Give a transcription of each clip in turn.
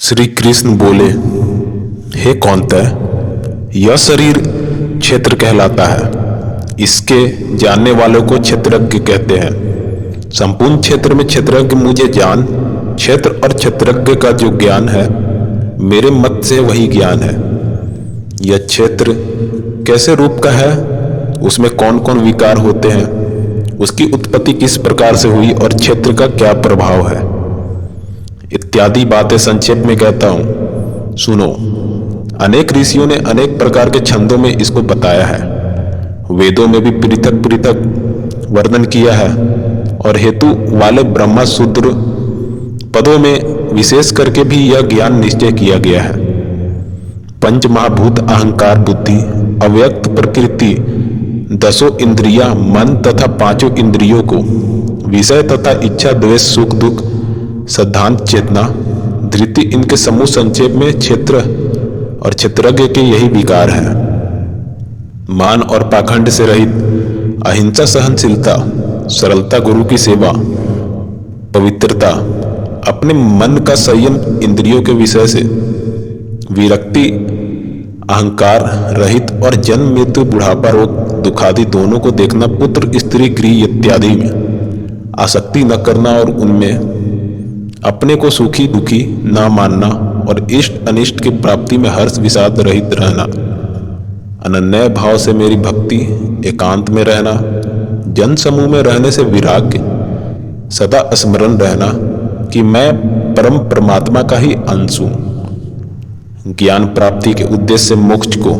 श्री कृष्ण बोले, हे कौंतेय, यह शरीर क्षेत्र कहलाता है। इसके जानने वालों को क्षेत्रज्ञ कहते हैं। संपूर्ण क्षेत्र में क्षेत्रज्ञ मुझे जान। क्षेत्र और क्षेत्रज्ञ का जो ज्ञान है, मेरे मत से वही ज्ञान है। यह क्षेत्र कैसे रूप का है, उसमें कौन कौन विकार होते हैं, उसकी उत्पत्ति किस प्रकार से हुई और क्षेत्र का क्या प्रभाव है, इत्यादि बातें संक्षेप में कहता हूं, सुनो। अनेक ऋषियों ने अनेक प्रकार के छंदों में इसको बताया है। वेदों में भी पृथक पृथक वर्णन किया है और हेतु वाले ब्रह्मा शूद्र पदों में विशेष करके भी यह ज्ञान निश्चय किया गया है। पंच महाभूत अहंकार बुद्धि अव्यक्त प्रकृति दसों इंद्रिया मन तथा पांचों इंद्रियों को विषय तथा इच्छा द्वेष सुख दुख सिद्धांत चेतना धृति इनके समूह संक्षेप में क्षेत्र और क्षेत्रज्ञ के यही विकार है। मान और पाखंड से रहित अहिंसा सहनशीलता सरलता गुरु की सेवा पवित्रता अपने मन का संयम इंद्रियों के विषय से विरक्ति अहंकार रहित और जन्म मृत्यु बुढ़ापा रोग दुखादि दोनों को देखना पुत्र स्त्री गृह इत्यादि में आसक्ति न करना और उनमें अपने को सुखी दुखी न मानना और इष्ट अनिष्ट की प्राप्ति में हर्ष विषाद रहित रहना, अनन्य भाव से मेरी भक्ति एकांत में रहना, जन समूह में रहने से विराग्य सदा स्मरण रहना कि मैं परम परमात्मा का ही अंश हूं। ज्ञान प्राप्ति के उद्देश्य से मोक्ष को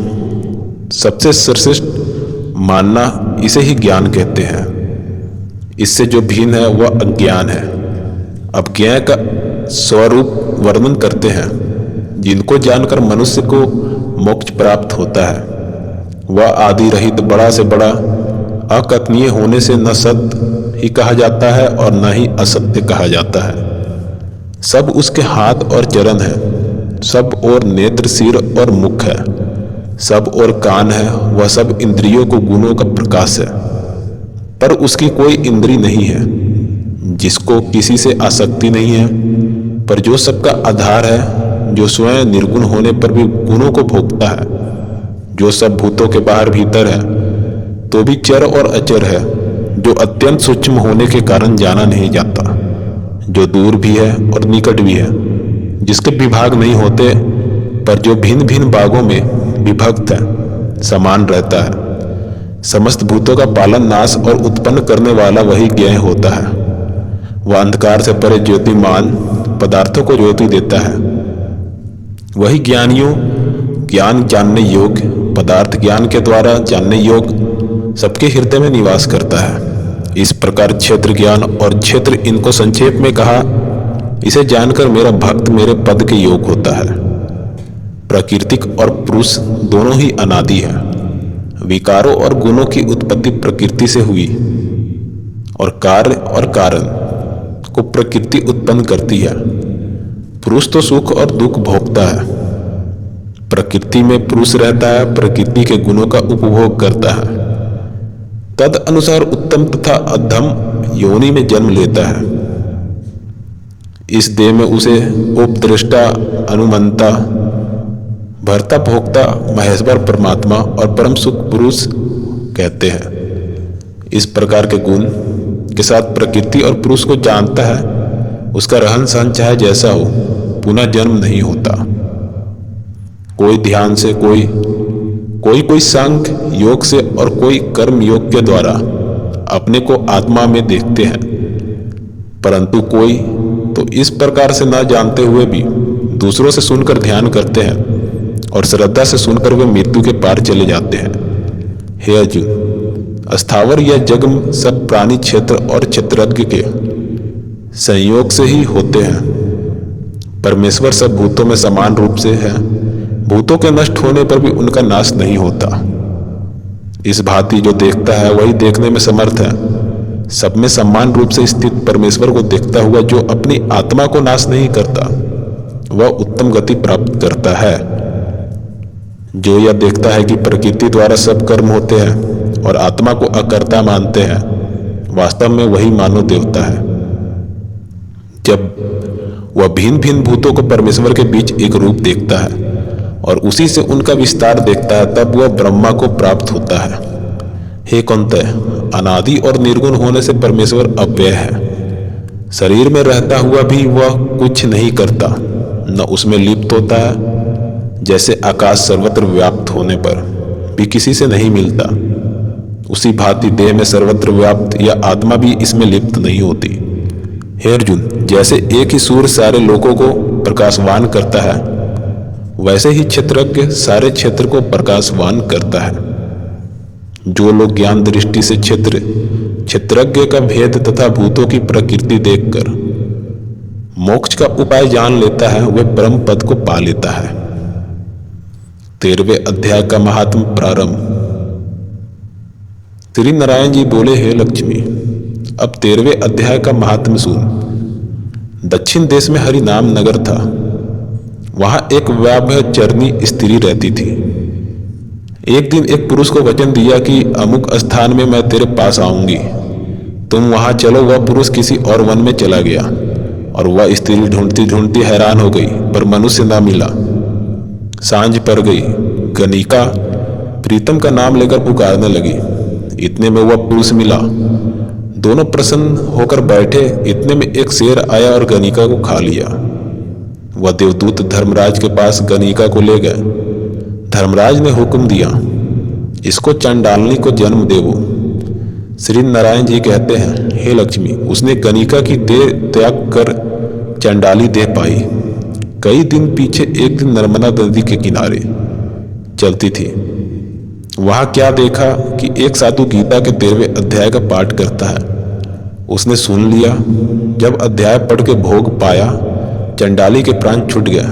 सबसे श्रेष्ठ मानना, इसे ही ज्ञान कहते हैं। इससे जो भिन्न है वह अज्ञान है। अब ज्ञान का स्वरूप वर्णन करते हैं। जिनको जानकर मनुष्य को मोक्ष प्राप्त होता है, वह आदि रहित बड़ा से बड़ा अकथनीय होने से न सत्य ही कहा जाता है और न ही असत्य कहा जाता है। सब उसके हाथ और चरण है, सब और नेत्र सिर और मुख है, सब और कान है, वह सब इंद्रियों को गुणों का प्रकाश है। पर उसकी कोई इंद्री नहीं है, जिसको किसी से आसक्ति नहीं है, पर जो सबका आधार है, जो स्वयं निर्गुण होने पर भी गुणों को भोगता है, जो सब भूतों के बाहर भीतर है तो भी चर और अचर है, जो अत्यंत सूक्ष्म होने के कारण जाना नहीं जाता, जो दूर भी है और निकट भी है, जिसके विभाग नहीं होते पर जो भिन्न भिन्न भागों में विभक्त है, समान रहता है। समस्त भूतों का पालन नाश और उत्पन्न करने वाला वही ज्ञेय होता है। वह अंधकार से परे ज्योतिमान पदार्थों को ज्योति देता है। वही ज्ञानियों ज्ञान जानने योग्य पदार्थ ज्ञान के द्वारा जानने योग्य सबके हृदय में निवास करता है। इस प्रकार क्षेत्र ज्ञान और क्षेत्र इनको संक्षेप में कहा। इसे जानकर मेरा भक्त मेरे पद के योग होता है। प्राकृतिक और पुरुष दोनों ही अनादि है। विकारों और गुणों की उत्पत्ति प्रकृति से हुई और कार्य और कारण को प्रकृति उत्पन्न करती है। पुरुष तो सुख और दुख भोगता है। प्रकृति में पुरुष रहता है, प्रकृति के गुणों का उपभोग करता है। तद अनुसार उत्तम तथा अधम योनि में जन्म लेता है। इस देह में उसे उपद्रष्टा अनुमंता भर्ता भोक्ता महेश्वर परमात्मा और परम सुख पुरुष कहते हैं। इस प्रकार के गुण के साथ प्रकृति और पुरुष को जानता है, उसका रहन सहन चाहे जैसा हो, पुनः जन्म नहीं होता। कोई ध्यान से, कोई सांख्य योग से और कोई कर्म योग के द्वारा अपने को आत्मा में देखते हैं, परंतु कोई तो इस प्रकार से न जानते हुए भी दूसरों से सुनकर ध्यान करते हैं और श्रद्धा से सुनकर वे मृत्यु के पार चले जाते हैं। हे अर्जुन, स्थावर या जगम सब प्राणी क्षेत्र और क्षेत्रज्ञ के संयोग से ही होते हैं। परमेश्वर सब भूतों में समान रूप से है। भूतों के नष्ट होने पर भी उनका नाश नहीं होता। इस भांति जो देखता है वही देखने में समर्थ है। सब में समान रूप से स्थित परमेश्वर को देखता हुआ जो अपनी आत्मा को नाश नहीं करता, वह उत्तम गति प्राप्त करता है। जो यह देखता है कि प्रकृति द्वारा सब कर्म होते हैं और आत्मा को अकर्ता मानते हैं, वास्तव में वही मानव देवता है। जब वह भिन्न भिन्न भूतों को परमेश्वर के बीच एक रूप देखता है और उसी से उनका विस्तार देखता है, तब वह ब्रह्मा को प्राप्त होता है। हे कौन्तेय, अनादि और निर्गुण होने से परमेश्वर अव्यय है। शरीर में रहता हुआ भी वह कुछ नहीं करता, न उसमें लिप्त होता है। जैसे आकाश सर्वत्र व्याप्त होने पर भी किसी से नहीं मिलता, उसी भांति देह में सर्वत्र व्याप्त या आत्मा भी इसमें लिप्त नहीं होती। हे अर्जुन, जैसे एक ही सूर्य सारे लोगों को प्रकाशवान करता है, वैसे ही क्षेत्रज्ञ सारे क्षेत्र को प्रकाशवान करता है। जो लोग ज्ञान दृष्टि से क्षेत्रज्ञ का भेद तथा भूतों की प्रकृति देखकर मोक्ष का उपाय जान लेता है, वह परम पद को पा लेता है। 13वें अध्याय का महात्म प्रारंभ। श्री नारायण जी बोले, हे लक्ष्मी, अब 13वें अध्याय का महात्म सुन। दक्षिण देश में हरि नाम नगर था। वहां एक व्याभचरणी स्त्री रहती थी। एक दिन एक पुरुष को वचन दिया कि अमुक स्थान में मैं तेरे पास आऊंगी, तुम वहां चलो। वह पुरुष किसी और वन में चला गया और वह स्त्री ढूंढती ढूंढती हैरान हो गई, पर मनुष्य ना मिला। सांझ पड़ गई। गणिका प्रीतम का नाम लेकर पुकारने लगी। इतने में वह पुरुष मिला। दोनों प्रसन्न होकर बैठे। इतने में एक शेर आया और गणिका को खा लिया। वह देवदूत धर्मराज के पास गणिका को ले गए। धर्मराज ने हुक्म दिया, इसको चंडालनी को जन्म देवो। श्री नारायण जी कहते हैं, हे लक्ष्मी, उसने गणिका की देह त्याग कर चंडाली देह पाई। कई दिन पीछे एक दिन नर्मदा नदी के किनारे चलती थी। वहां क्या देखा कि एक साधु गीता के 13वें अध्याय का पाठ करता है। उसने सुन लिया। जब अध्याय पढ़ के भोग पाया, चंडाली के प्राण छूट गया।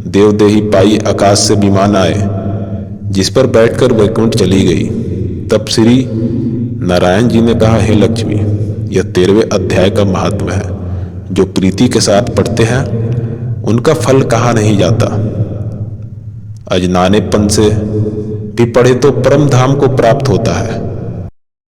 देवदेही पाई आकाश से विमान आए, जिस पर बैठकर वैकुंठ चली गई। तब श्री नारायण जी ने कहा, हे लक्ष्मी, यह 13वें अध्याय का महत्व है। जो प्रीति के साथ पढ़ते हैं उनका फल कहा नहीं जाता। अजनानेपन से भी पढ़े तो परम धाम को प्राप्त होता है।